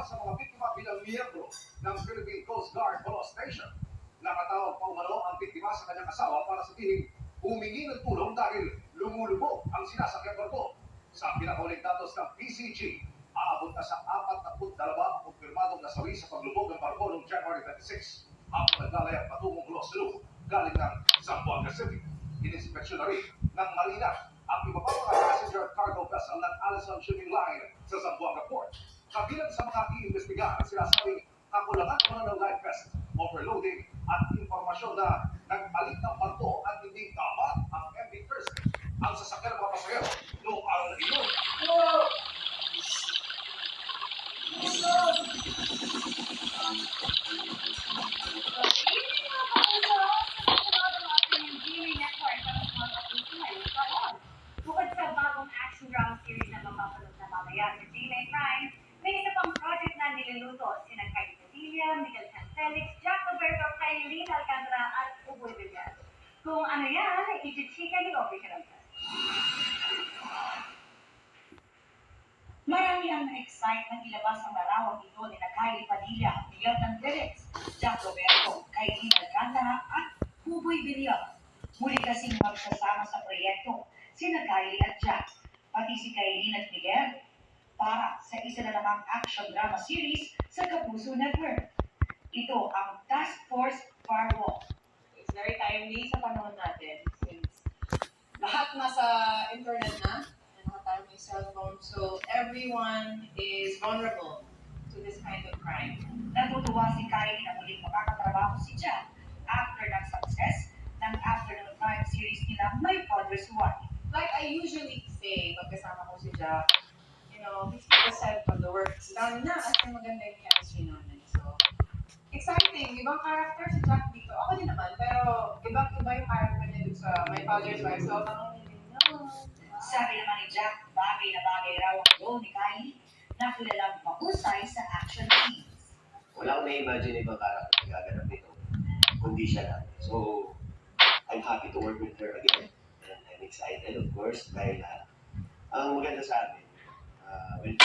sa mga biktima bilang miyembro ng Philippine Coast Guard Bolo Station. Nakatawag pa umano ang biktima sa kanyang asawa para sabihing humingi ng tulong dahil lumulubog ang sinasakyan barko. Sa pinakauling datos ng PCG, aabot na sa 42 ang kumpirmadong nasawi sa paglubog ng barko noong January 26. Habang naglalayag patungong Loslu, galing ng Zamboanga City. Ininspeksyon na rin ng Marina ang iba pa mga passenger cargo vessel ng Allison Shipping Line sa Zamboanga Port. Kabilang sa mga iimbestigahan ang sinasabing kakulangan naman ng life vest, overloading at informasyon na nagpalit ng barko at hindi dapat ang MV Thursday ang sasakyan ng mga pasahero noong araw na iyon. Bukod sa bagong action drama series na mapapanood na mamaya sa GMA Prime, may isa pang project na niluluto sina Kylie Padilla, Miguel San Felix, Jack Roberto, Kylene Alcantara at Uboy Villar. Kung ano yan, i-chika ni Obi Karamta. Marami ang na-excite nang ilabas ang larawang ito ni Kylie Padilla, Miguel San Felix, Jack Roberto, Kylene Alcantara at Uboy Villar. Muli kasing magsasama sa proyekto sina Kylie at Jack, pati si Kylene at Miguel, para sa isa na namang action drama series sa Kapuso Network. Ito ang Task Force Firewall. It's very timely sa panahon natin since lahat nasa internet na and lahat tayo may cellphone, so everyone is vulnerable to this kind of crime. Natutuwa si Kylie na muling makakatrabaho si Jack after ng success ng afternoon crime series nila My Father's Wife. Like I usually say, pag kasama ko si Jack, 50% of the work is done na kasi maganda yung chemistry namin. So, exciting. Ibang character si Jack dito. Ako din naman, pero ibang-iba yung character niya dito sa My Father's Wife. So, Sabi naman ni Jack, bagay na bagay raw ang role ni Kylie na kilalang mahusay sa action scenes. Walang na-imagine ibang character na gaganap nito, kundi siya lang. So, I'm happy to work with her again. And I'm excited, of course, dahil ang maganda sa amin, when